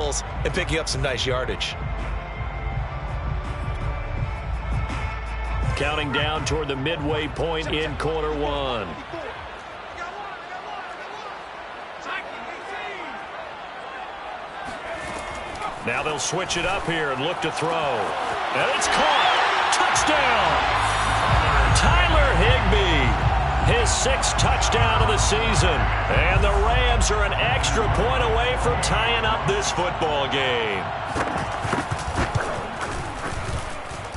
tackles and picking up some nice yardage. Counting down toward the midway point in quarter one. Now they'll switch it up here and look to throw. And it's caught. Touchdown. Tyler Higbee. His 6th touchdown of the season. And the Rams are an extra point away from tying up this football game.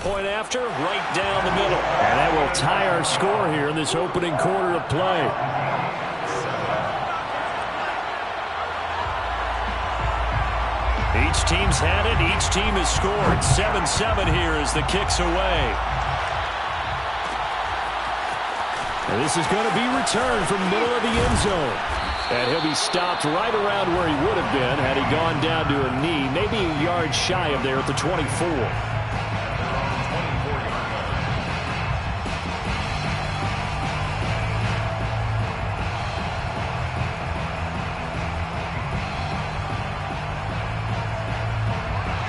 Point after, right down the middle. And that will tie our score here in this opening quarter of play. Each team's had it. Each team has scored. 7-7 here as the kick's away. And this is going to be returned from the middle of the end zone. And he'll be stopped right around where he would have been had he gone down to a knee, maybe a yard shy of there at the 24.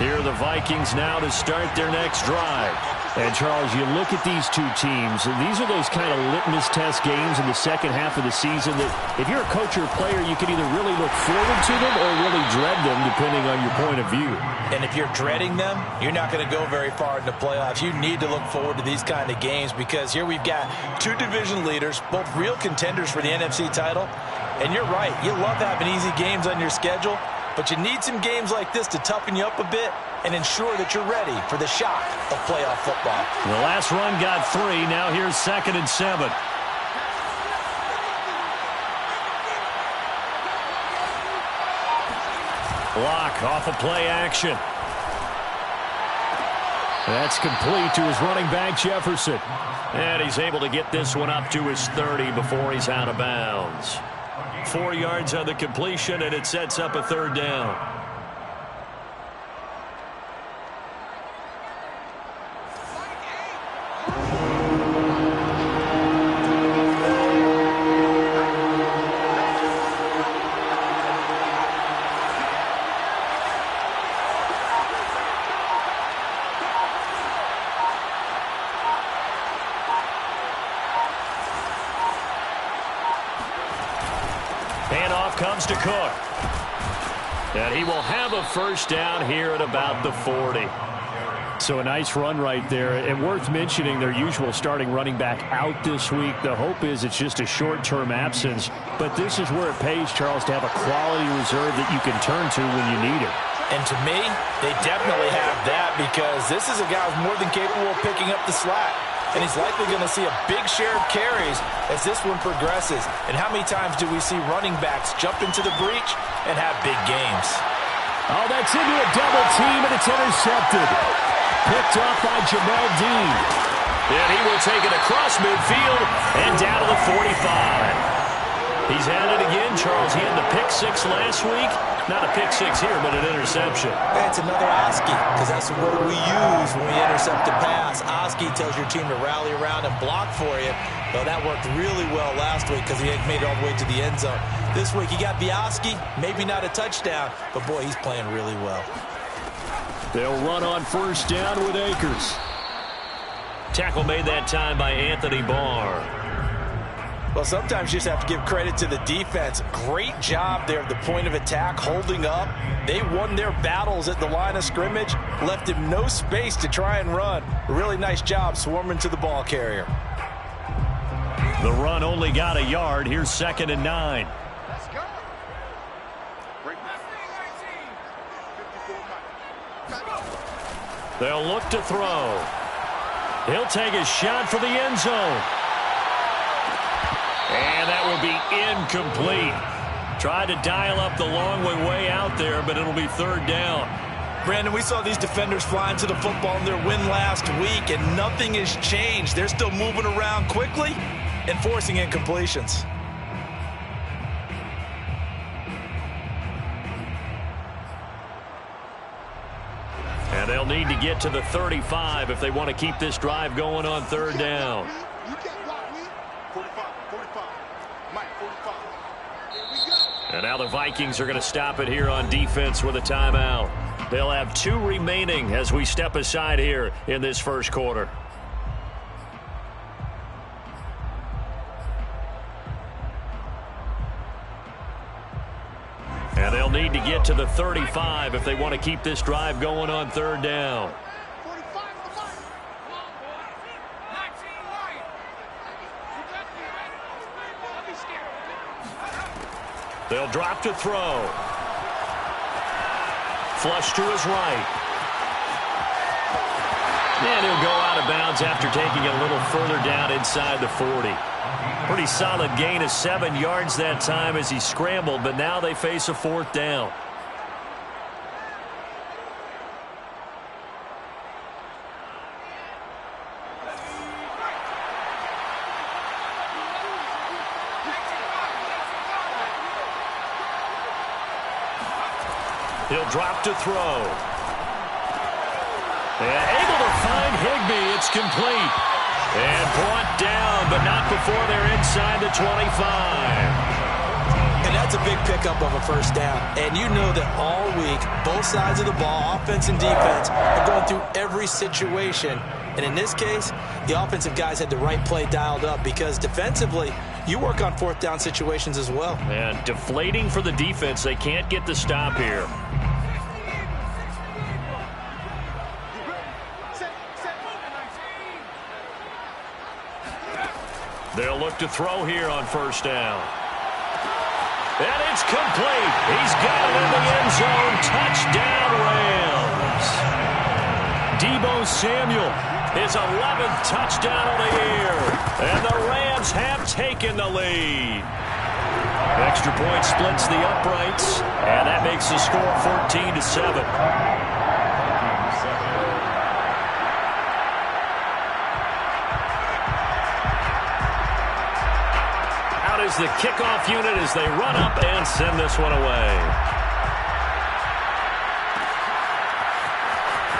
Here are the Vikings now to start their next drive. And, Charles, you look at these two teams, and these are those kind of litmus test games in the second half of the season that if you're a coach or a player, you can either really look forward to them or really dread them, depending on your point of view. And if you're dreading them, you're not going to go very far in the playoffs. You need to look forward to these kind of games because here we've got 2 division leaders, both real contenders for the NFC title. And you're right, you love having easy games on your schedule, but you need some games like this to toughen you up a bit and ensure that you're ready for the shock of playoff football. The last run got 3. Now here's 2nd and 7. Block off of play action. That's complete to his running back, Jefferson. And he's able to get this one up to his 30 before he's out of bounds. 4 yards on the completion, and it sets up a 3rd down. Handoff comes to Cook. And he will have a 1st down here at about the 40. So a nice run right there. And worth mentioning their usual starting running back out this week. The hope is it's just a short-term absence. But this is where it pays, Charles, to have a quality reserve that you can turn to when you need it. And to me, they definitely have that because this is a guy who's more than capable of picking up the slack. And he's likely going to see a big share of carries as this one progresses. And how many times do we see running backs jump into the breach and have big games? Oh, that's into a double team, and it's intercepted. Picked off by Jamel Dean. And he will take it across midfield and down to the 45. He's had it again, Charles. He had the pick 6 last week. Not a pick 6 here, but an interception. It's another Oski, because that's the word we use when we intercept a pass. Oski tells your team to rally around and block for you. Well, that worked really well last week because he had made it all the way to the end zone. This week he got the Oski, maybe not a touchdown, but boy, he's playing really well. They'll run on 1st down with Akers. Tackle made that time by Anthony Barr. Well, sometimes you just have to give credit to the defense. Great job there at the point of attack, holding up. They won their battles at the line of scrimmage, left him no space to try and run. A really nice job swarming to the ball carrier. The run only got a yard. Here's 2nd and 9. Let's go. They'll look to throw. He'll take a shot for the end zone. And that will be incomplete. Tried to dial up the long way out there, but it'll be 3rd down. Brandon, we saw these defenders flying to the football in their win last week, and nothing has changed. They're still moving around quickly and forcing incompletions. And they'll need to get to the 35 if they want to keep this drive going on 3rd down. And now the Vikings are going to stop it here on defense with a timeout. They'll have 2 remaining as we step aside here in this first quarter. And they'll need to get to the 35 if they want to keep this drive going on 3rd down. They'll drop to throw. Flush to his right. And he'll go out of bounds after taking it a little further down inside the 40. Pretty solid gain of 7 yards that time as he scrambled, but now they face a 4th down. He'll drop to throw. And able to find Higbee. It's complete. And brought down, but not before they're inside the 25. And that's a big pickup of a 1st down. And you know that all week, both sides of the ball, offense and defense, are going through every situation. And in this case, the offensive guys had the right play dialed up because defensively, you work on 4th down situations as well. And deflating for the defense. They can't get the stop here. They'll look to throw here on 1st down. And it's complete. He's got it in the end zone. Touchdown, Rams. Deebo Samuel, his 11th touchdown of the year. And the Rams have taken the lead. Extra point splits the uprights. And that makes the score 14-7. Is the kickoff unit as they run up and send this one away.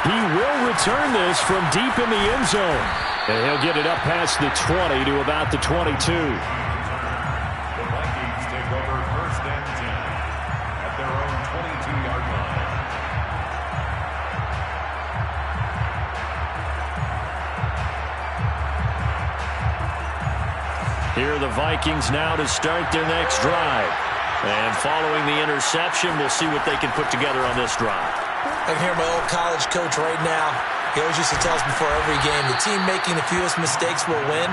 He will return this from deep in the end zone. And he'll get it up past the 20 to about the 22. The Vikings take over 1st and 10 at their own 22-yard line. Here are the Vikings now to start their next drive. And following the interception, we'll see what they can put together on this drive. I can hear my old college coach right now. He always used to tell us before every game, the team making the fewest mistakes will win.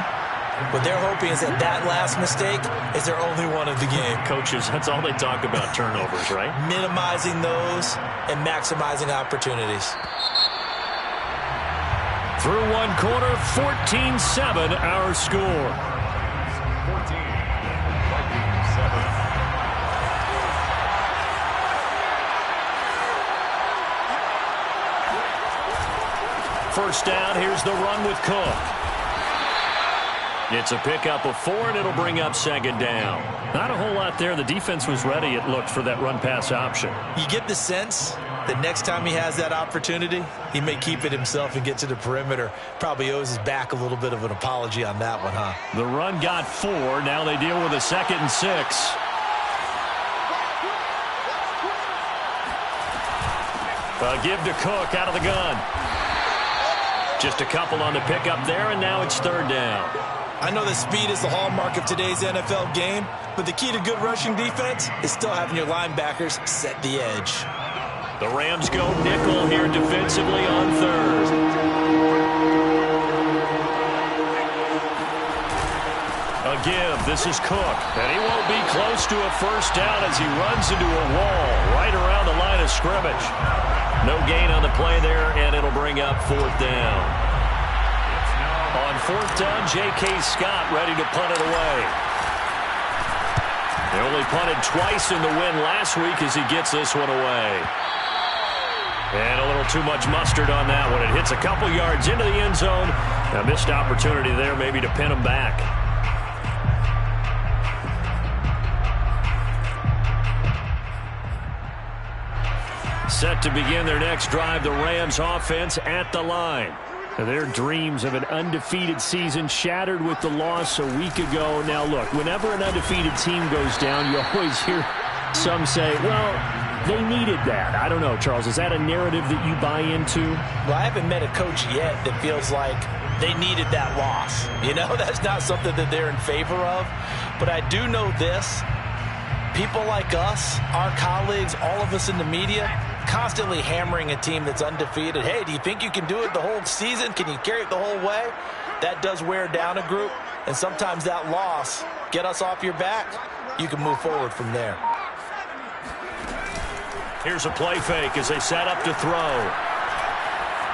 What they're hoping is that that last mistake is their only one of the game. Coaches, that's all they talk about, turnovers, right? Minimizing those and maximizing opportunities. Through one quarter, 14-7 our score. 14, Vikings 7. First down, here's the run with Cook. It's a pickup of 4, and it'll bring up 2nd down. Not a whole lot there. The defense was ready, it looked, for that run-pass option. You get the sense that next time he has that opportunity, he may keep it himself and get to the perimeter. Probably owes his back a little bit of an apology on that one, huh? The run got 4. Now they deal with a 2nd and 6. A give to Cook out of the gun. Just a couple on the pickup there, and now it's 3rd down. I know that speed is the hallmark of today's NFL game, but the key to good rushing defense is still having your linebackers set the edge. The Rams go nickel here defensively on 3rd. A give. This is Cook. And he won't be close to a first down as he runs into a wall right around the line of scrimmage. No gain on the play there, and it'll bring up 4th down. On 4th down, J.K. Scott ready to punt it away. They only punted twice in the win last week as he gets this one away. And a little too much mustard on that one. It hits a couple yards into the end zone. A missed opportunity there maybe to pin him back. Set to begin their next drive, the Rams offense at the line. Their dreams of an undefeated season shattered with the loss a week ago. Now, look, whenever an undefeated team goes down, you always hear Some say, well, they needed that. I don't know, Charles. Is that a narrative that you buy into? Well, I haven't met a coach yet that feels like they needed that loss. You know, that's not something that they're in favor of. But I do know this. People like us, our colleagues, all of us in the media, constantly hammering a team that's undefeated. Hey, do you think you can do it the whole season? Can you carry it the whole way? That does wear down a group. And sometimes that loss, get us off your back, you can move forward from there. Here's a play fake as they set up to throw.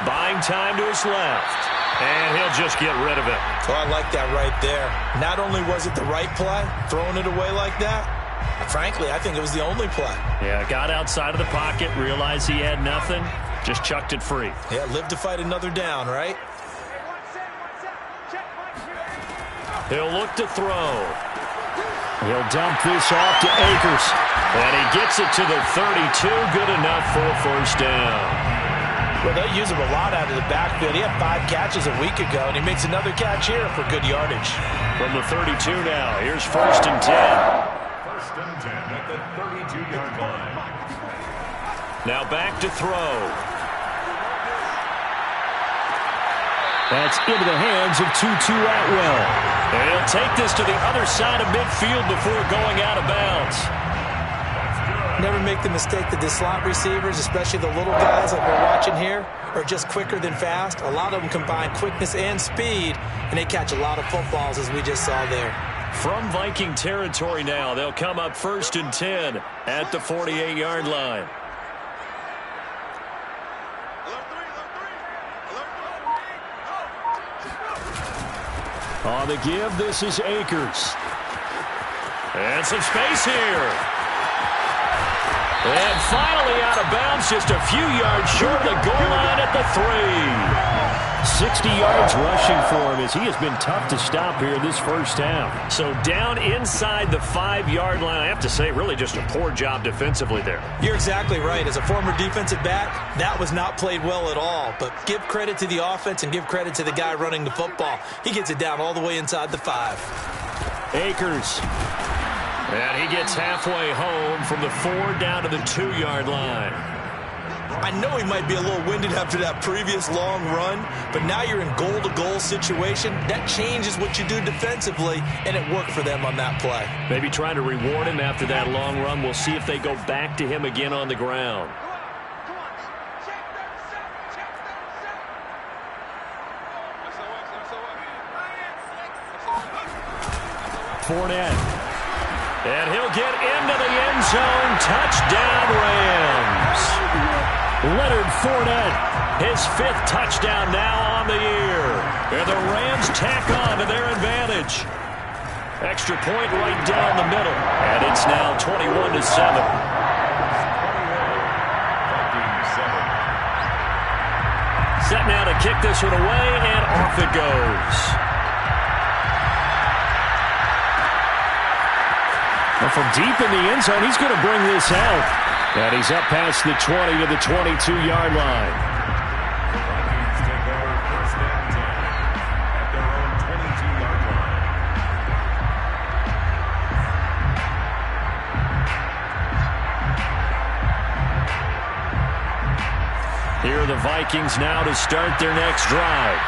Buying time to his left. And he'll just get rid of it. Well, I like that right there. Not only was it the right play, throwing it away like that, frankly, I think it was the only play. Yeah, got outside of the pocket, realized he had nothing, just chucked it free. Yeah, live to fight another down, right? He'll look to throw. He'll dump this off to Akers. And he gets it to the 32. Good enough for a first down. Well, they use him a lot out of the backfield. He had 5 catches a week ago, and he makes another catch here for good yardage. From the 32 now, here's 1st and 10. 1st and 10 at the 32-yard line. Now back to throw. That's into the hands of Tutu Atwell. And he'll take this to the other side of midfield before going out of bounds. Never make the mistake that the slot receivers, especially the little guys like we're watching here, are just quicker than fast. A lot of them combine quickness and speed, and they catch a lot of footballs, as we just saw there. From Viking territory now, they'll come up 1st and 10 at the 48-yard line. On the give, this is Akers. And some space here. And finally out of bounds, just a few yards short of the goal line at the 3. 60 yards rushing for him as he has been tough to stop here this first half. So down inside the 5-yard line, I have to say, really just a poor job defensively there. You're exactly right. As a former defensive back, that was not played well at all. But give credit to the offense and give credit to the guy running the football. He gets it down all the way inside the 5. Akers. And he gets halfway home from the 4 down to the 2-yard line. I know he might be a little winded after that previous long run, but now you're in goal-to-goal situation. That changes what you do defensively, and it worked for them on that play. Maybe trying to reward him after that long run. We'll see if they go back to him again on the ground. Fournette. And he'll get into the end zone. Touchdown, Rams. Leonard Fournette, his 5th touchdown now on the year. And the Rams tack on to their advantage. Extra point right down the middle. And it's now 21-7. Set now to kick this one away, and off it goes. And from deep in the end zone, he's going to bring this out. And he's up past the 20 to the 22-yard line. Vikings take over 1st and 10 at their own 22-yard line. Here are the Vikings now to start their next drive.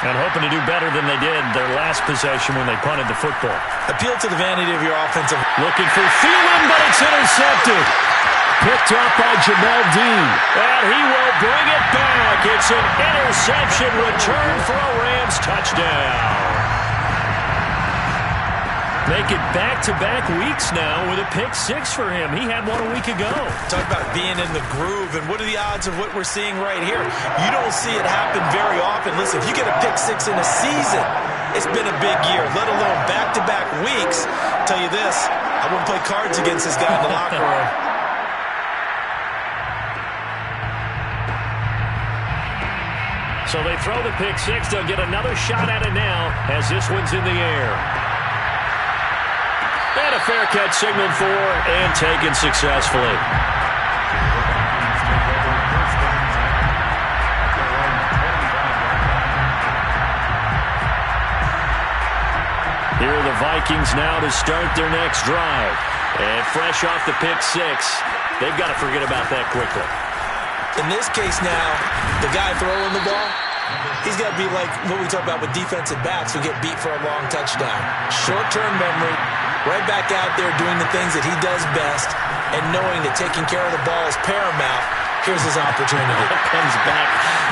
And hoping to do better than they did their last possession when they punted the football. Appeal to the vanity of your offensive. Looking for Thielen, but it's intercepted. Picked up by Jamel Dean. And he will bring it back. It's an interception return for a Rams touchdown. Make it back-to-back weeks now with a pick-6 for him. He had one a week ago. Talk about being in the groove, and what are the odds of what we're seeing right here? You don't see it happen very often. Listen, if you get a pick-6 in a season, it's been a big year, let alone back-to-back weeks. I'll tell you this, I wouldn't play cards against this guy in the locker room. So they throw the pick-6. They'll get another shot at it now as this one's in the air. And a fair catch signaled for and taken successfully. Here are the Vikings now to start their next drive. And fresh off the pick six, they've got to forget about that quickly. In this case now, the guy throwing the ball, he's got to be like what we talk about with defensive backs who get beat for a long touchdown. Short-term memory, right back out there doing the things that he does best, and knowing that taking care of the ball is paramount. Here's his opportunity. Comes back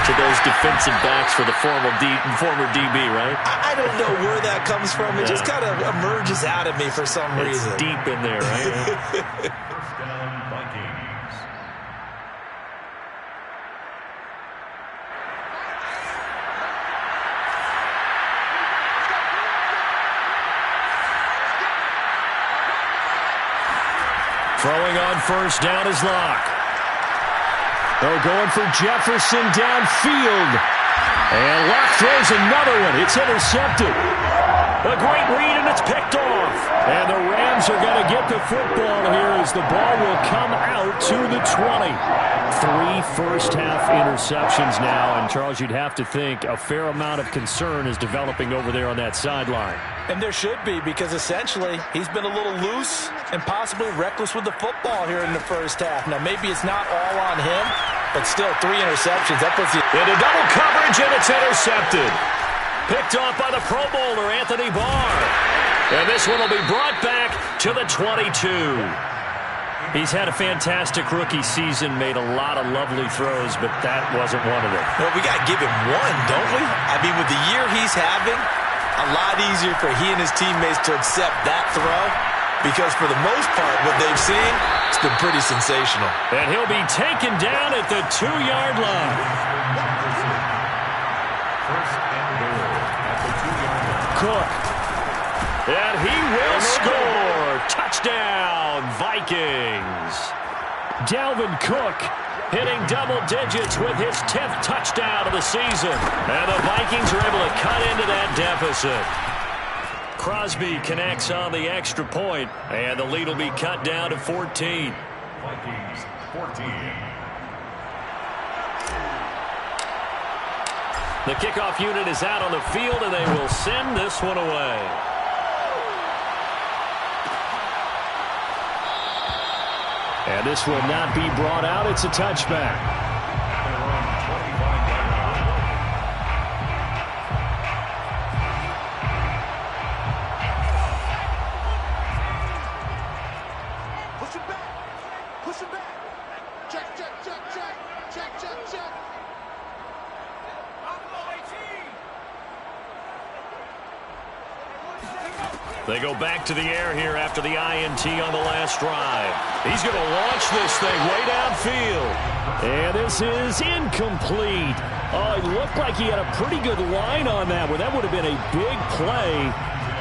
to those defensive backs for the former DB, right? I don't know where that comes from. It just kind of emerges out of me for some reason. It's deep in there, right? First down, Vikings. Throwing on first down is Locke. They're going for Jefferson downfield. And Locke throws another one. It's intercepted. A great read, and it's picked off. And the Rams are going to get the football here as the ball will come out to the 20. 3 first-half interceptions now. And, Charles, you'd have to think a fair amount of concern is developing over there on that sideline. And there should be, because essentially he's been a little loose and possibly reckless with the football here in the first half. Now, maybe it's not all on him, but still 3 interceptions. That puts you into double coverage, and it's intercepted. Picked off by the Pro Bowler, Anthony Barr. And this one will be brought back to the 22. He's had a fantastic rookie season, made a lot of lovely throws, but that wasn't one of them. Well, we got to give him one, don't we? I mean, with the year he's having, a lot easier for he and his teammates to accept that throw, because for the most part, what they've seen, it's been pretty sensational. And he'll be taken down at the 2-yard line. First and goal at the 2-yard line. Cook. And he will score. Touchdown, Vikings. Dalvin Cook hitting double digits with his 10th touchdown of the season. And the Vikings are able to cut into that deficit. Crosby connects on the extra point, and the lead will be cut down to 14. Vikings 14. The kickoff unit is out on the field, and they will send this one away. And this will not be brought out. It's a touchback. Push it back. Push it back. Check, check, check, check. Check, check, check. They go back to the air here after the INT on the last drive. He's going to launch this thing way downfield. And this is incomplete. Oh, it looked like he had a pretty good line on that one. That would have been a big play,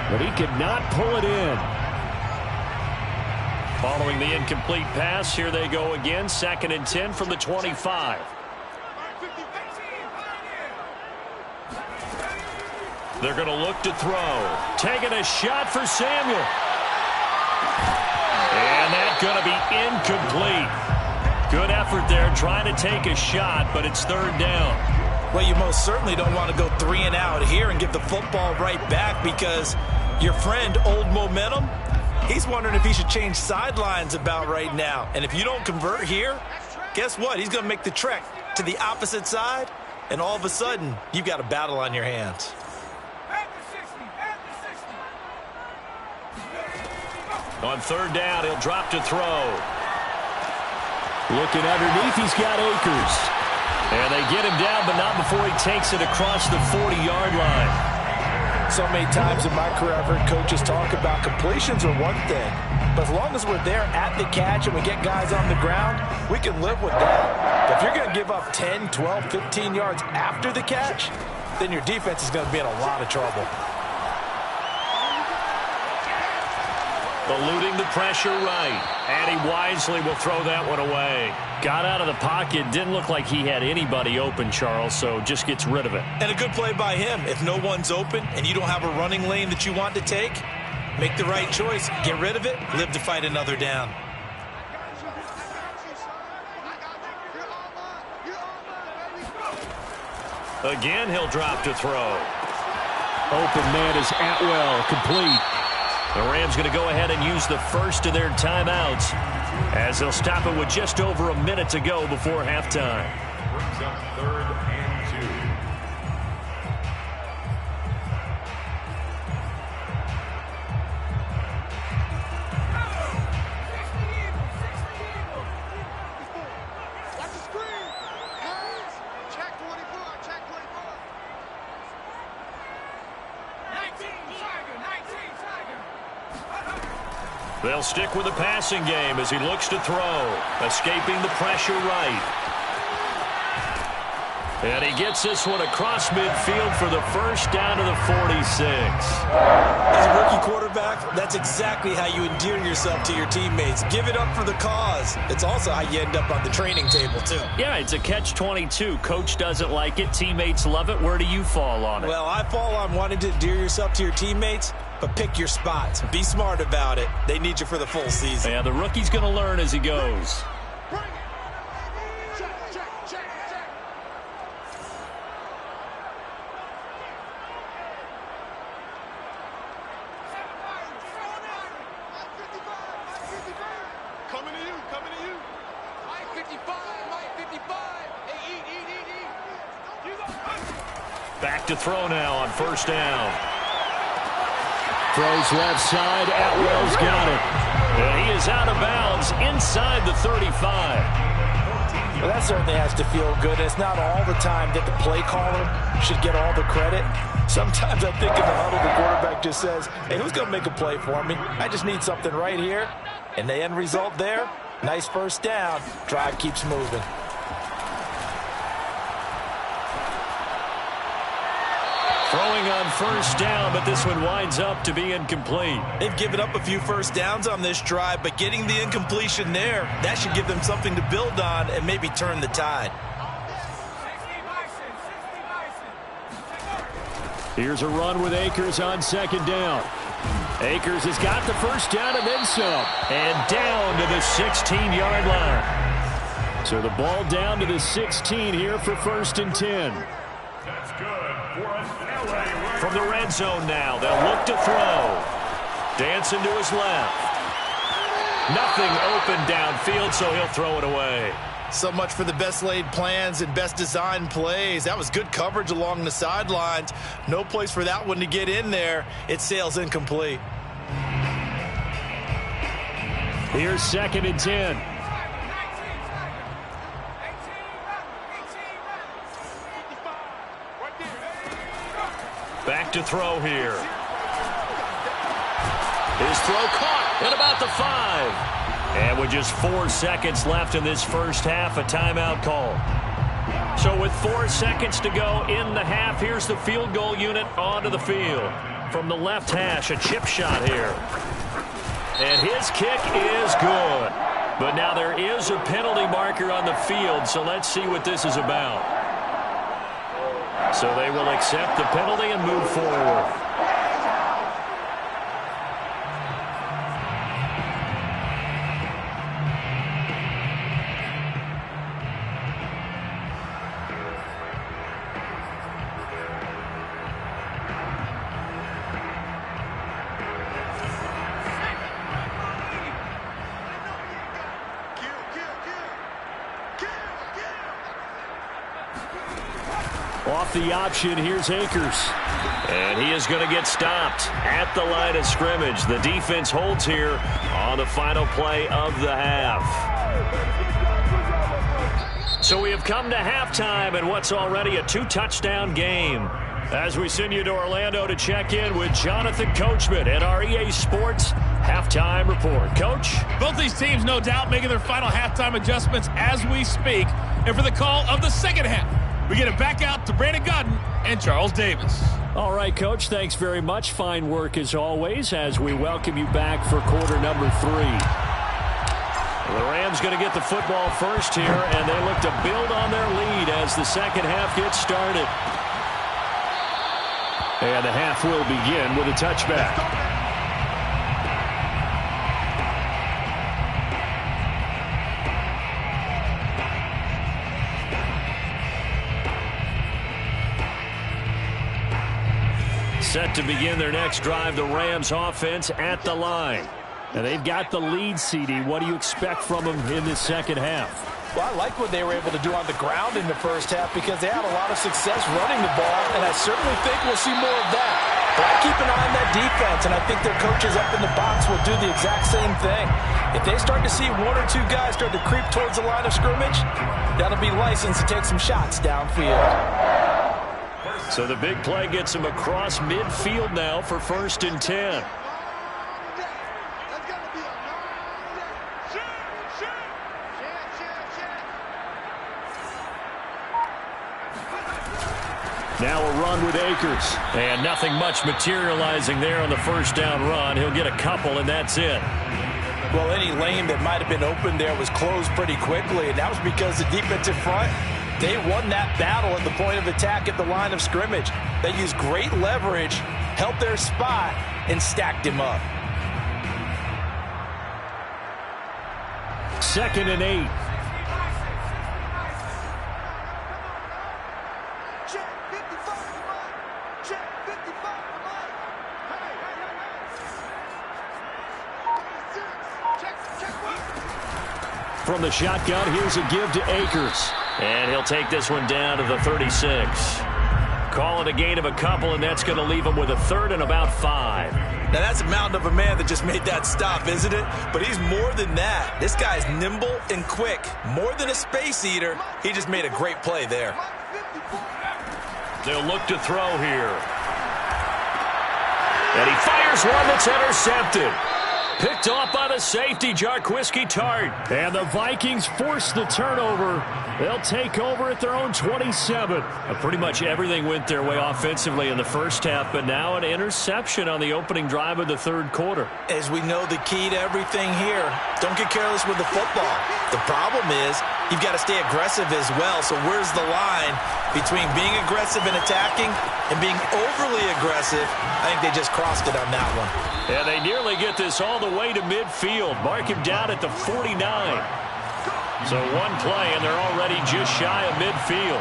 but he could not pull it in. Following the incomplete pass, here they go again. 2nd and 10 from the 25. They're going to look to throw. Taking a shot for Samuel. And that's going to be incomplete. Good effort there trying to take a shot, but it's 3rd down. Well, you most certainly don't want to go 3 and out here and give the football right back, because your friend, Old Momentum, he's wondering if he should change sidelines about right now. And if you don't convert here, guess what? He's going to make the trek to the opposite side, and all of a sudden, you've got a battle on your hands. On 3rd down, he'll drop to throw. Looking underneath, he's got Akers. And they get him down, but not before he takes it across the 40-yard line. So many times in my career, I've heard coaches talk about completions are one thing, but as long as we're there at the catch and we get guys on the ground, we can live with that. But if you're going to give up 10, 12, 15 yards after the catch, then your defense is going to be in a lot of trouble. Eluding the pressure right. And he wisely will throw that one away. Got out of the pocket. Didn't look like he had anybody open, Charles, so just gets rid of it. And a good play by him. If no one's open and you don't have a running lane that you want to take, make the right choice. Get rid of it. Live to fight another down. Again, he'll drop to throw. Open man is Atwell, complete. The Rams going to go ahead and use the first of their timeouts as they'll stop it with just over a minute to go before halftime. Brings up 3rd and 2. Watch the screen. Hands. Check 24. Check 24. 19 Tiger. 19 Tiger. They'll stick with the passing game as he looks to throw, escaping the pressure right. And he gets this one across midfield for the first down to the 46. As a rookie quarterback, that's exactly how you endear yourself to your teammates. Give it up for the cause. It's also how you end up on the training table, too. Yeah, it's a catch-22. Coach doesn't like it. Teammates love it. Where do you fall on it? Well, I fall on wanting to endear yourself to your teammates, but pick your spots. Be smart about it. They need you for the full season. Yeah, the rookie's going to learn as he goes. Bring it. Check, check, check, check. Coming to you, coming to you. Mike 55, Mike 55. Hey, eat. You go. Back to throw now on first down. Throws left side. Atwell's got it. And he is out of bounds inside the 35. Well, that certainly has to feel good. It's not all the time that the play caller should get all the credit. Sometimes I think in the huddle, the quarterback just says, hey, who's going to make a play for me? I just need something right here. And the end result there, nice first down. Drive keeps moving. Throwing on first down, but this one winds up to be incomplete. They've given up a few first downs on this drive, but getting the incompletion there, that should give them something to build on and maybe turn the tide. Here's a run with Akers on second down. Akers has got the first down and then some. And down to the 16-yard line. So the ball down to the 16 here for 1st and 10. That's good for an LA. From the red zone now, they'll look to throw. Dancing to his left. Nothing open downfield, so he'll throw it away. So much for the best laid plans and best designed plays. That was good coverage along the sidelines. No place for that one to get in there. It sails incomplete. Here's 2nd and 10. Back to throw here. His throw caught at about the 5. And with just 4 seconds left in this first half, a timeout call. So with 4 seconds to go in the half, here's the field goal unit onto the field. From the left hash, a chip shot here. And his kick is good. But now there is a penalty marker on the field, so let's see what this is about. So they will accept the penalty and move forward. Off the option, here's Akers. And he is going to get stopped at the line of scrimmage. The defense holds here on the final play of the half. So we have come to halftime in what's already a 2-touchdown game. As we send you to Orlando to check in with Jonathan Coachman at our EA Sports Halftime Report. Coach? Both these teams, no doubt, making their final halftime adjustments as we speak. And for the call of the second half, we get it back out to Brandon Gaudin and Charles Davis. All right, Coach, thanks very much. Fine work as always as we welcome you back for quarter number 3. The Rams going to get the football first here, and they look to build on their lead as the second half gets started. And the half will begin with a touchback. Set to begin their next drive, the Rams offense at the line. And they've got the lead, CD. What do you expect from them in this second half? Well, I like what they were able to do on the ground in the first half because they had a lot of success running the ball, and I certainly think we'll see more of that. But I keep an eye on that defense, and I think their coaches up in the box will do the exact same thing. If they start to see one or two guys start to creep towards the line of scrimmage, that'll be licensed to take some shots downfield. So the big play gets him across midfield now for 1st and 10. Now a run with Akers. And nothing much materializing there on the first down run. He'll get a couple, and that's it. Well, any lane that might have been open there was closed pretty quickly, and that was because the defensive front, they won that battle at the point of attack at the line of scrimmage. They used great leverage, held their spot, and stacked him up. 2nd and 8. From the shotgun, here's a give to Akers. And he'll take this one down to the 36. Call it a gain of a couple, and that's going to leave him with a 3rd and about 5. Now, that's a mountain of a man that just made that stop, isn't it? But he's more than that. This guy's nimble and quick. More than a space eater, he just made a great play there. They'll look to throw here. And he fires one that's intercepted. Picked off by the safety, Jarquiski Tart. And the Vikings force the turnover. They'll take over at their own 27. Pretty much everything went their way offensively in the first half, but now an interception on the opening drive of the 3rd quarter. As we know, the key to everything here, don't get careless with the football. The problem is you've got to stay aggressive as well, so where's the line between being aggressive and attacking and being overly aggressive? I think they just crossed it on that one. And they nearly get this all the way to midfield. Mark him down at the 49. So one play, and they're already just shy of midfield.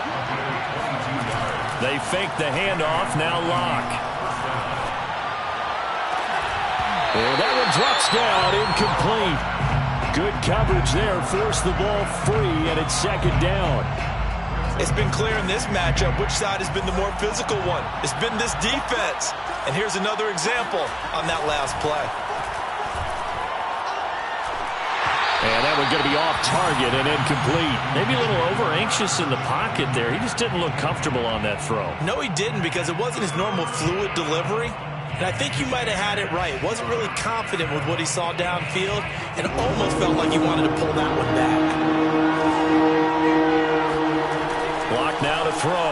They fake the handoff, now Locke. And that one drops down, incomplete. Good coverage there, forced the ball free, and it's 2nd down. It's been clear in this matchup which side has been the more physical one. It's been this defense. And here's another example on that last play. And that one's going to be off target and incomplete. Maybe a little over-anxious in the pocket there. He just didn't look comfortable on that throw. No, he didn't, because it wasn't his normal fluid delivery. And I think you might have had it right. Wasn't really confident with what he saw downfield and almost felt like he wanted to pull that one back. Block now to throw.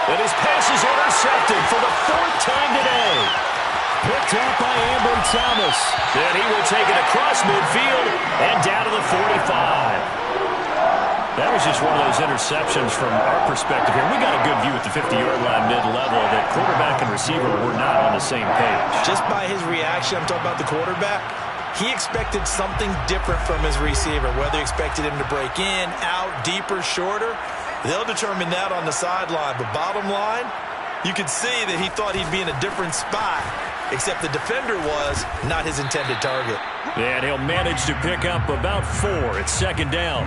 And his pass is intercepted for the 4th time today. Picked up by Ambry Thomas. Then he will take it across midfield and down to the 45. That was just one of those interceptions from our perspective here. We got a good view at the 50-yard line mid-level that quarterback and receiver were not on the same page. Just by his reaction, I'm talking about the quarterback, he expected something different from his receiver, whether he expected him to break in, out, deeper, shorter. They'll determine that on the sideline. But bottom line, you could see that he thought he'd be in a different spot, except the defender was not his intended target. And he'll manage to pick up about 4. It's 2nd down.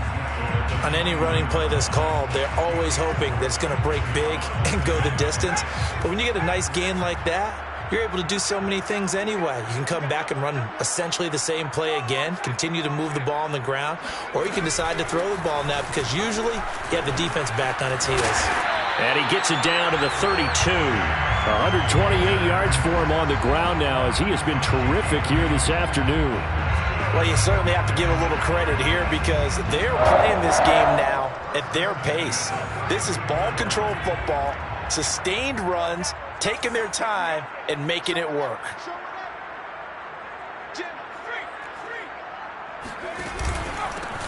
On any running play that's called, they're always hoping that it's going to break big and go the distance. But when you get a nice gain like that, you're able to do so many things anyway. You can come back and run essentially the same play again, continue to move the ball on the ground, or you can decide to throw the ball now because usually you have the defense back on its heels. And he gets it down to the 32. 128 yards for him on the ground now as he has been terrific here this afternoon. Well, you certainly have to give a little credit here because they're playing this game now at their pace. This is ball control football, sustained runs, taking their time and making it work.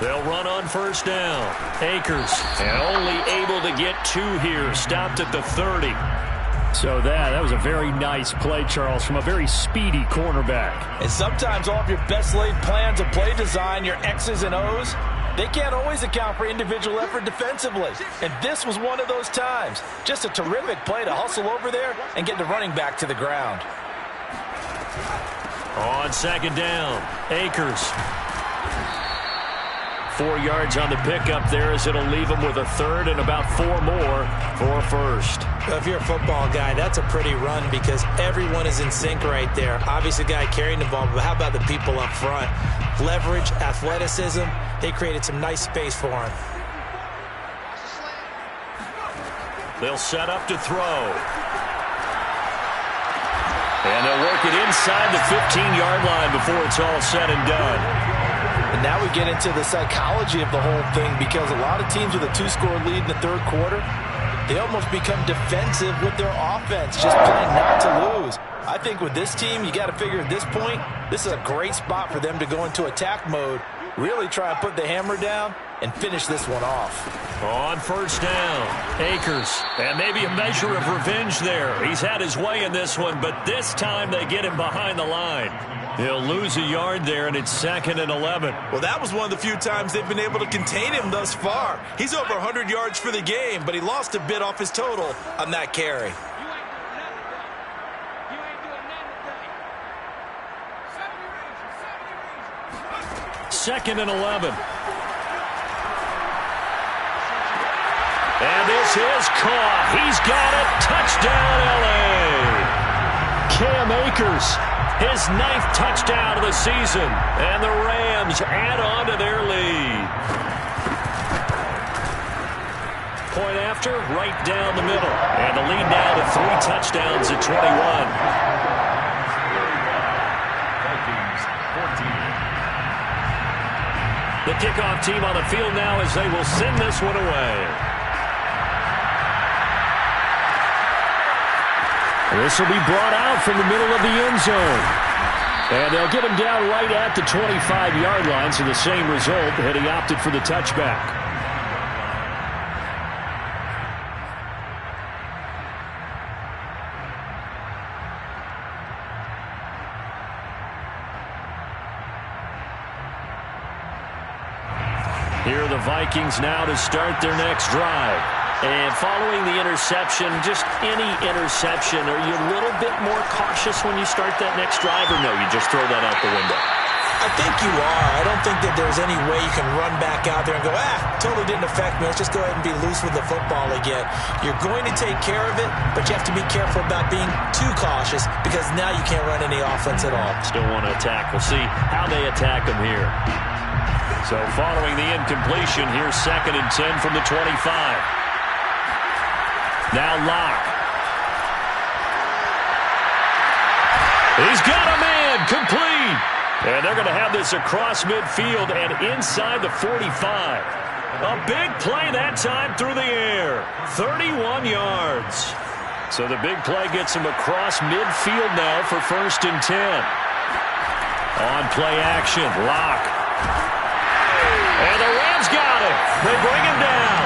They'll run on 1st down. Akers, and only able to get 2 here, stopped at the 30. So that was a very nice play, Charles, from a very speedy cornerback. And sometimes all of your best laid plans of play design, your X's and O's, They can't always account for individual effort defensively, and this was one of those times. Just a terrific play to hustle over there and get the running back to the ground. On second down, Akers. 4 yards on the pickup there as it'll leave him with a third and about 4 more for a first. Well, if you're a football guy, that's a pretty run because everyone is in sync right there. Obviously, the guy carrying the ball, but how about the people up front? Leverage, athleticism, they created some nice space for him. They'll set up to throw. And they'll work it inside the 15-yard line before it's all said and done. And now we get into the psychology of the whole thing because a lot of teams with a 2-score lead in the third quarter, they almost become defensive with their offense, just playing not to lose. I think with this team, you got to figure at this point, this is a great spot for them to go into attack mode, really try and put the hammer down and finish this one off. On first down, Akers. And maybe a measure of revenge there. He's had his way in this one, but this time they get him behind the line. He'll lose a yard there, and it's 2nd and 11. Well, that was one of the few times they've been able to contain him thus far. He's over 100 yards for the game, but he lost a bit off his total on that carry. Second and 11. And this is caught. He's got it. Touchdown, L.A. Cam Akers, his 9th touchdown of the season. And the Rams add on to their lead. Point after, right down the middle. And the lead now to 3 touchdowns at 21. The kickoff team on the field now as they will send this one away. This will be brought out from the middle of the end zone. And they'll get him down right at the 25-yard line, so the same result, had he opted for the touchback. Here are the Vikings now to start their next drive. And following the interception, just any interception, are you a little bit more cautious when you start that next drive, or no, you just throw that out the window? I think you are. I don't think that there's any way you can run back out there and go, totally didn't affect me. Let's just go ahead and be loose with the football again. You're going to take care of it, but you have to be careful about being too cautious because now you can't run any offense at all. Still want to attack. We'll see how they attack them here. So following the incompletion, here's 2nd and 10 from the 25. Now Locke. He's got a man, complete. And they're going to have this across midfield and inside the 45. A big play that time through the air. 31 yards. So the big play gets him across midfield now for 1st and 10. On play action, Locke. And the Rams got him. They bring him down.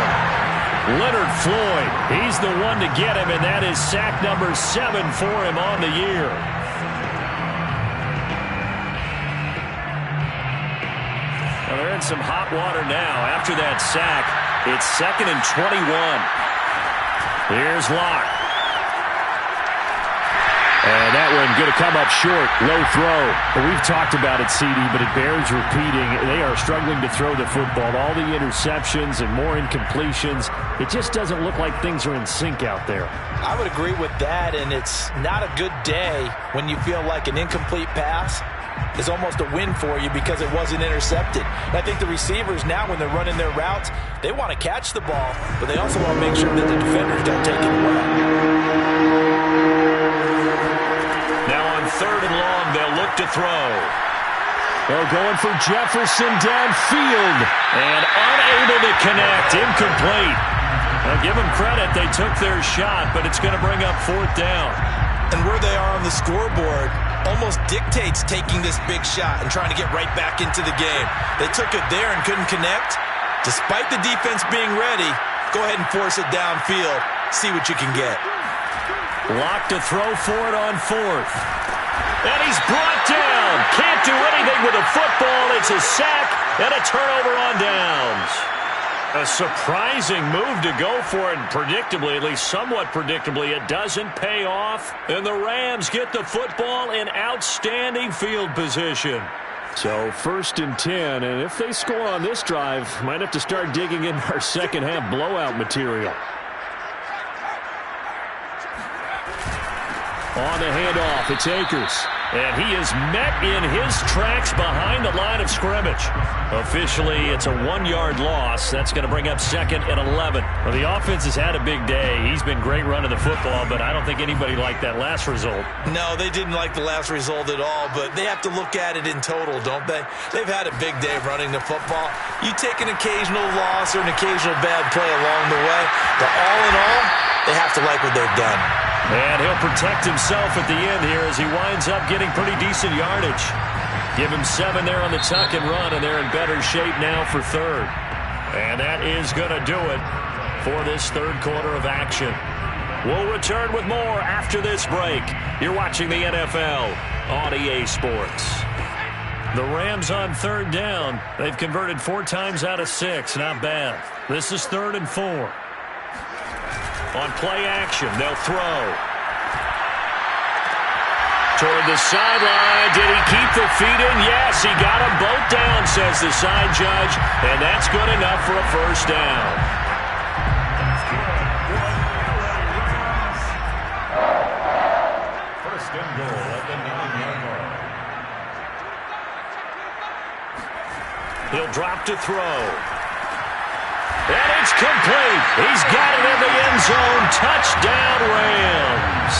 Leonard Floyd, he's the one to get him, and that is sack number 7 for him on the year. Well, they're in some hot water now. After that sack, it's 2nd and 21. Here's Locke. And that one going to come up short. Low throw. Well, we've talked about it, CD, but it bears repeating. They are struggling to throw the football. All the interceptions and more incompletions. It just doesn't look like things are in sync out there. I would agree with that, and it's not a good day when you feel like an incomplete pass is almost a win for you because it wasn't intercepted. And I think the receivers now, when they're running their routes, they want to catch the ball, but they also want to make sure that the defenders don't take it away. Now on 3rd and long, they'll look to throw. They're going for Jefferson downfield. And unable to connect. Incomplete. Now give them credit. They took their shot, but it's going to bring up 4th down. And where they are on the scoreboard almost dictates taking this big shot and trying to get right back into the game. They took it there and couldn't connect. Despite the defense being ready, go ahead and force it downfield. See what you can get. Locke to throw for it on 4th. And he's brought down. Can't do anything with a football. It's a sack. And a turnover on downs. A surprising move to go for it, and predictably, at least somewhat predictably, it doesn't pay off. And the Rams get the football in outstanding field position. So 1st and 10, and if they score on this drive, might have to start digging in our second half blowout material. On the handoff, it's Akers. And he is met in his tracks behind the line of scrimmage. Officially, it's a 1-yard loss. That's going to bring up 2nd and 11. Well, the offense has had a big day. He's been great running the football, but I don't think anybody liked that last result. No, they didn't like the last result at all, but they have to look at it in total, don't they? They've had a big day running the football. You take an occasional loss or an occasional bad play along the way, but all in all, they have to like what they've done. And he'll protect himself at the end here as he winds up getting pretty decent yardage. Give him 7 there on the tuck and run, and they're in better shape now for 3rd. And that is going to do it for this 3rd quarter of action. We'll return with more after this break. You're watching the NFL on EA Sports. The Rams on 3rd down. They've converted 4 times out of 6. Not bad. This is 3rd and 4. On play action, they'll throw. Toward the sideline. Did he keep the feet in? Yes, he got them both down, says the side judge. And that's good enough for a 1st down. First and goal at the 9-yard line. He'll drop to throw. And it's complete. He's got it in the end zone. Touchdown, Rams.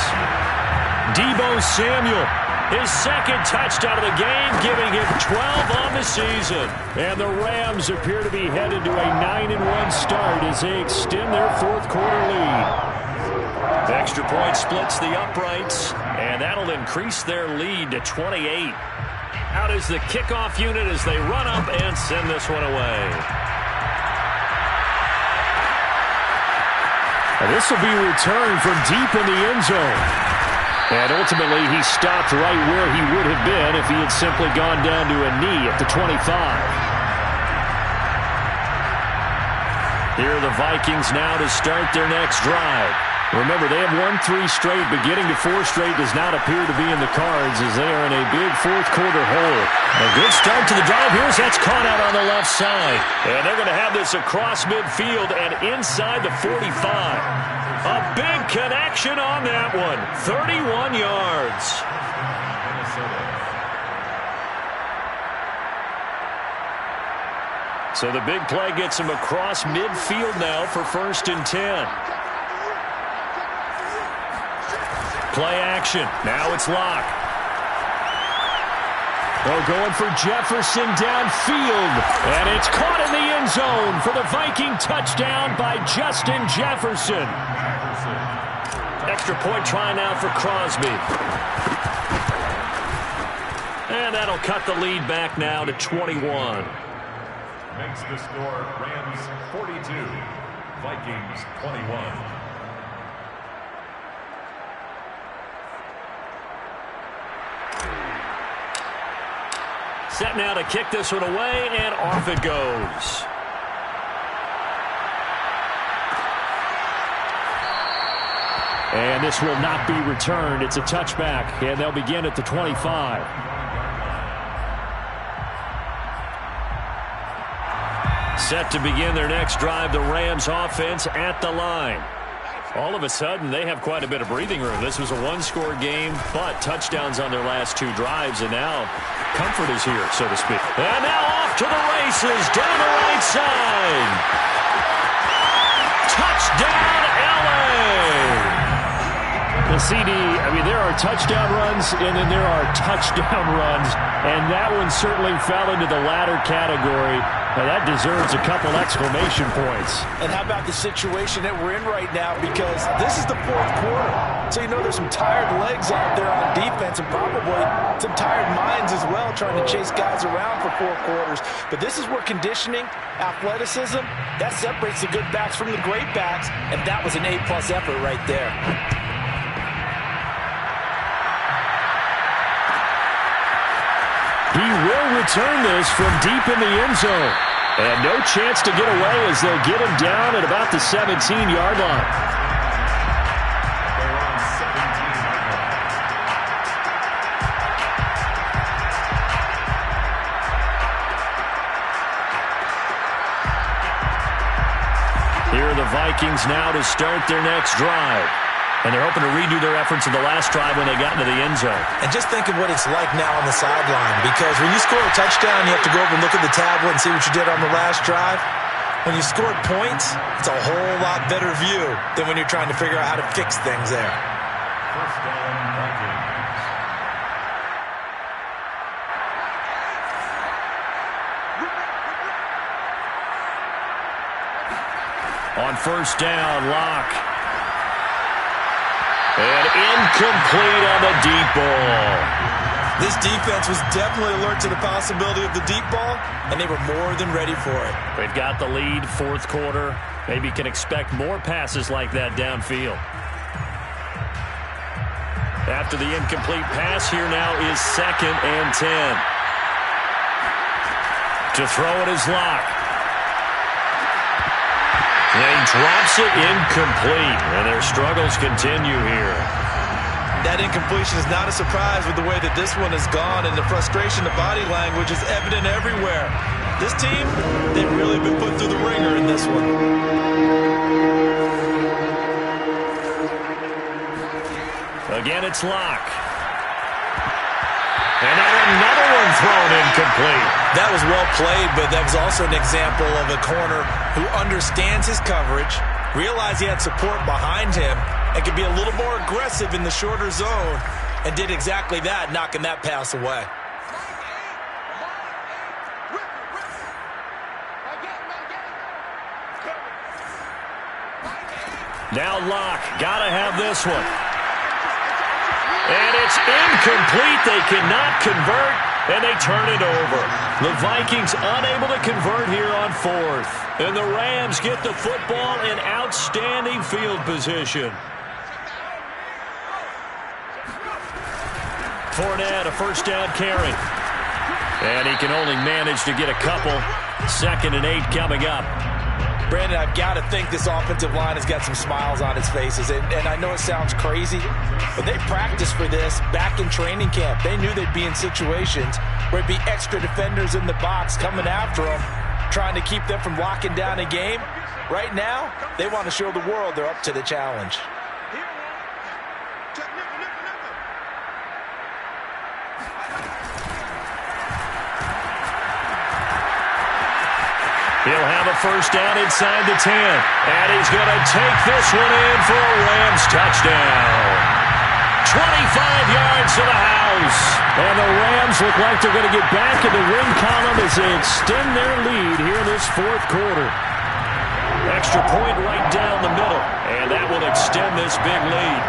Deebo Samuel, his 2nd touchdown of the game, giving him 12 on the season. And the Rams appear to be headed to a 9-1 start as they extend their 4th quarter lead. The extra point splits the uprights, and that'll increase their lead to 28. Out is the kickoff unit as they run up and send this one away. And this will be returned from deep in the end zone. And ultimately, he stopped right where he would have been if he had simply gone down to a knee at the 25. Here are the Vikings now to start their next drive. Remember, they have won 3 straight, but getting to 4 straight does not appear to be in the cards as they are in a big 4th quarter hole. A good start to the drive here as that's caught out on the left side. And they're going to have this across midfield and inside the 45. A big connection on that one. 31 yards. So the big play gets him across midfield now for 1st and 10. Play action. Now it's Locke. They're going for Jefferson downfield. And it's caught in the end zone for the Viking touchdown by Justin Jefferson. Extra point try now for Crosby. And that'll cut the lead back now to 21. Makes the score Rams 42, Vikings 21. Set now to kick this one away, and off it goes. And this will not be returned. It's a touchback, and they'll begin at the 25. Set to begin their next drive, the Rams offense at the line. All of a sudden, they have quite a bit of breathing room. This was a 1-score game, but touchdowns on their last 2 drives, and now comfort is here, so to speak. And now off to the races down the right side. Touchdown, LA! The CD, I mean, there are touchdown runs, and then there are touchdown runs, and that one certainly fell into the latter category. Now that deserves a couple exclamation points. And how about the situation that we're in right now, because this is the 4th quarter. So you know there's some tired legs out there on defense and probably some tired minds as well trying to chase guys around for 4 quarters. But this is where conditioning, athleticism, that separates the good backs from the great backs, and that was an A-plus effort right there. He will return this from deep in the end zone. And no chance to get away as they'll get him down at about the 17-yard line. Here are the Vikings now to start their next drive. And they're hoping to redo their efforts in the last drive when they got into the end zone. And just think of what it's like now on the sideline, because when you score a touchdown, you have to go over and look at the tablet and see what you did on the last drive. When you scored points, it's a whole lot better view than when you're trying to figure out how to fix things there. First down, Vikings. On first down, Locke. And incomplete on the deep ball. This defense was definitely alert to the possibility of the deep ball, and they were more than ready for it. They've got the lead, fourth quarter. Maybe you can expect more passes like that downfield. After the incomplete pass, here now is 2nd and 10. To throw it is Locke. And he drops it incomplete, and their struggles continue here. That incompletion is not a surprise with the way that this one has gone, and the frustration, the body language is evident everywhere. This team, they've really been put through the ringer in this one. Again, it's Locke. And now another one thrown incomplete. That was well played, but that was also an example of a corner who understands his coverage, realized he had support behind him, and could be a little more aggressive in the shorter zone, and did exactly that, knocking that pass away. Now Locke, gotta have this one. And it's incomplete. They cannot convert, and they turn it over. The Vikings unable to convert here on 4th. And the Rams get the football in outstanding field position. Fournette, a first down carry. And he can only manage to get a couple. 2nd and 8 coming up. Brandon, I've got to think this offensive line has got some smiles on its faces. And I know it sounds crazy, but they practiced for this back in training camp. They knew they'd be in situations where it'd be extra defenders in the box coming after them, trying to keep them from locking down a game. Right now, they want to show the world they're up to the challenge. He'll have a first down inside the 10. And he's going to take this one in for a Rams touchdown. 25 yards to the house. And the Rams look like they're going to get back in the win column as they extend their lead here in this fourth quarter. Extra point right down the middle. And that will extend this big lead.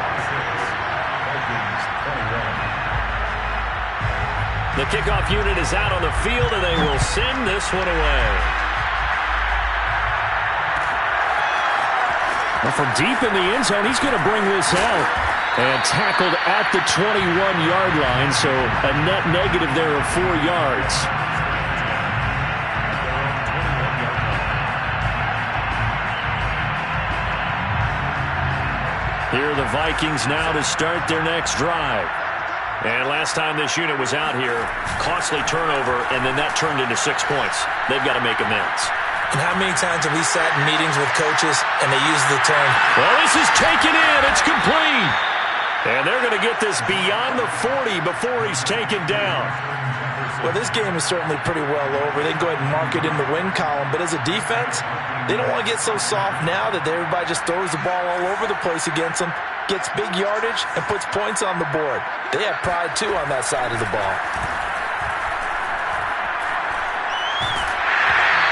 The kickoff unit is out on the field, and they will send this one away. Well, from deep in the end zone, he's going to bring this out. And tackled at the 21-yard line, so a net negative there of 4 yards. Here are the Vikings now to start their next drive. And last time this unit was out here, costly turnover, and then that turned into 6 points. They've got to make amends. And how many times have we sat in meetings with coaches and they use the term, well, this is taken in. It's complete. And they're going to get this beyond the 40 before he's taken down. Well, this game is certainly pretty well over. They can go ahead and mark it in the win column. But as a defense, they don't want to get so soft now that everybody just throws the ball all over the place against them, gets big yardage, and puts points on the board. They have pride, too, on that side of the ball.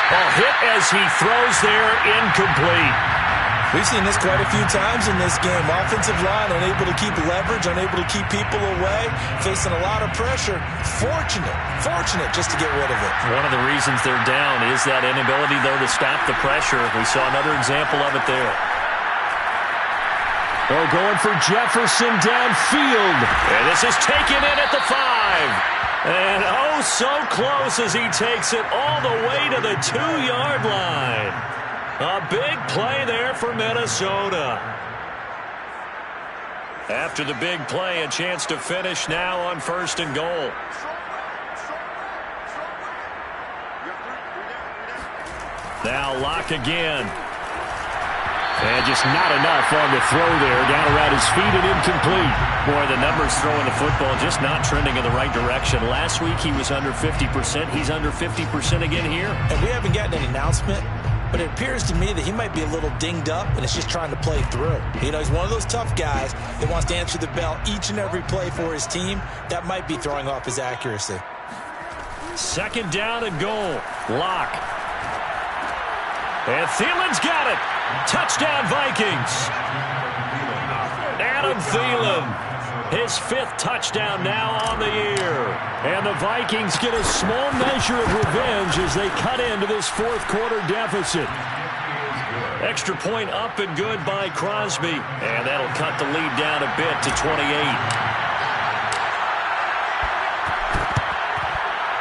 Ball hit as he throws there, incomplete. We've seen this quite a few times in this game. Offensive line unable to keep leverage, unable to keep people away, facing a lot of pressure. Fortunate just to get rid of it. One of the reasons they're down is that inability, though, to stop the pressure. We saw another example of it there. They're going for Jefferson downfield. And this is taken in at the 5. And oh, so close as he takes it all the way to the 2-yard line. A big play there for Minnesota. After the big play, a chance to finish now on 1st and goal. Now Locke again. And just not enough on the throw there. Down around his feet and incomplete. Boy, the numbers throwing the football just not trending in the right direction. Last week he was under 50%. He's under 50% again here. And we haven't gotten an announcement, but it appears to me that he might be a little dinged up and is just trying to play through. You know, he's one of those tough guys that wants to answer the bell each and every play for his team. That might be throwing off his accuracy. 2nd down and goal. Locke. And Thielen's got it. Touchdown, Vikings. Adam Thielen, his 5th touchdown now on the year. And the Vikings get a small measure of revenge as they cut into this 4th quarter deficit. Extra point up and good by Crosby. And that'll cut the lead down a bit to 28.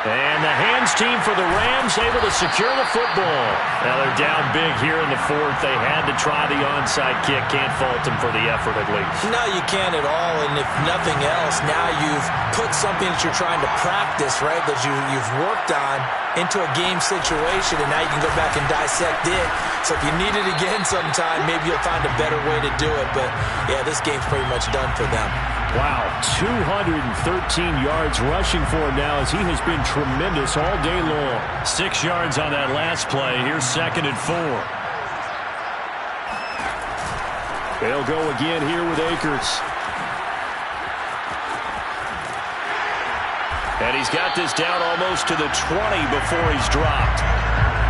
And the hands team for the Rams able to secure the football. Now they're down big here in the 4th. They had to try the onside kick. Can't fault them for the effort at least. No, you can't at all. And if nothing else, now you've put something that you're trying to practice, right, that you've worked on into a game situation, and now you can go back and dissect it. So if you need it again sometime, maybe you'll find a better way to do it. But, yeah, this game's pretty much done for them. Wow, 213 yards rushing for him now as he has been tremendous all day long. 6 yards on that last play. Here's 2nd and 4. They'll go again here with Akers. And he's got this down almost to the 20 before he's dropped.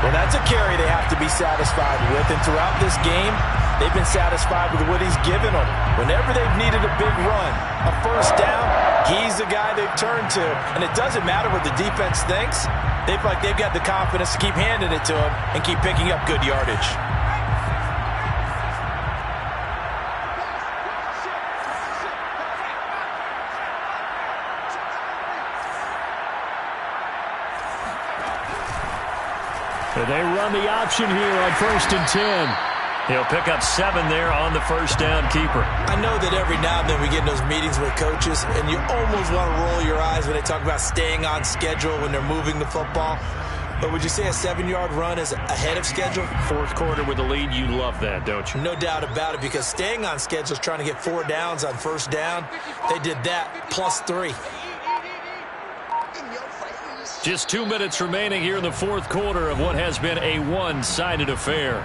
Well, that's a carry they have to be satisfied with. And throughout this game, they've been satisfied with what he's given them. Whenever they've needed a big run, a 1st down, he's the guy they've turned to. And it doesn't matter what the defense thinks. They feel like they've got the confidence to keep handing it to him and keep picking up good yardage. They run the option here on 1st and 10. He'll pick up 7 there on the 1st down keeper. I know that every now and then we get in those meetings with coaches, and you almost want to roll your eyes when they talk about staying on schedule when they're moving the football. But would you say a 7-yard run is ahead of schedule? 4th quarter with the lead, you love that, don't you? No doubt about it, because staying on schedule is trying to get 4 downs on 1st down. They did that, plus 3. Just 2 minutes remaining here in the 4th quarter of what has been a one-sided affair.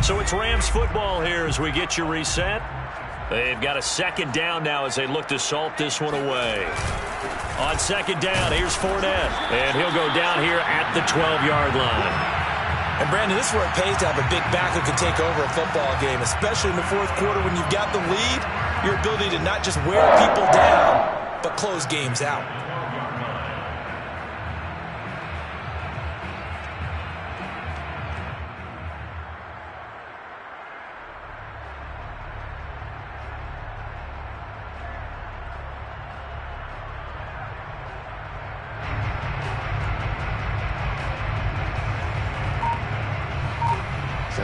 So it's Rams football here as we get you reset. They've got a 2nd down now as they look to salt this one away. On 2nd down, here's Fournette. And he'll go down here at the 12-yard line. And, Brandon, this is where it pays to have a big back who can take over a football game, especially in the 4th quarter when you've got the lead, your ability to not just wear people down, but close games out.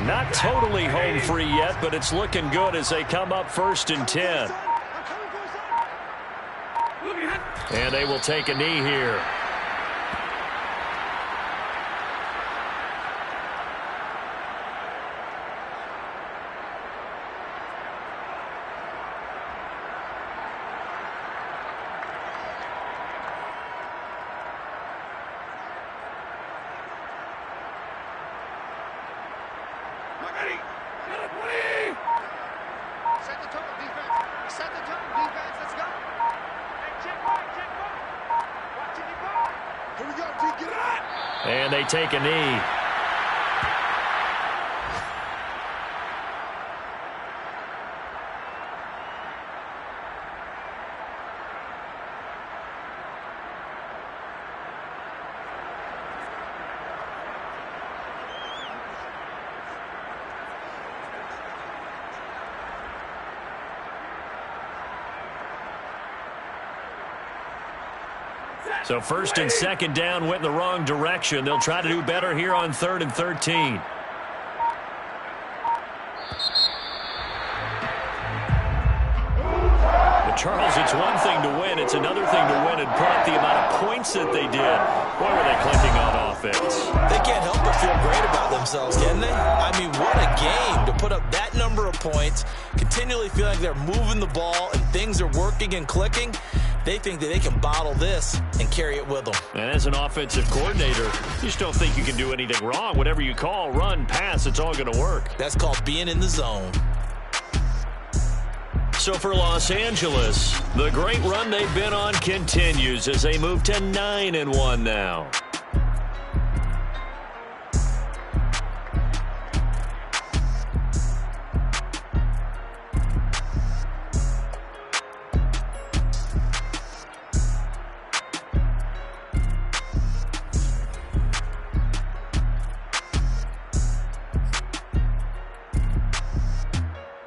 Not totally home free yet, but it's looking good as they come up 1st and 10. And they will take a knee here. Set the tone, defense. Let's go. Hey, check right. Watching you go. And they take a knee. So first and second down went in the wrong direction. They'll try to do better here on 3rd and 13. But Charles, it's one thing to win. It's another thing to win and put up the amount of points that they did. Boy, were they clicking on offense. They can't help but feel great about themselves, can they? I mean, what a game to put up that number of points, continually feeling like they're moving the ball and things are working and clicking. They think that they can bottle this and carry it with them. And as an offensive coordinator, you just don't think you can do anything wrong. Whatever you call, run, pass, it's all going to work. That's called being in the zone. So for Los Angeles, the great run they've been on continues as they move to 9-1 now.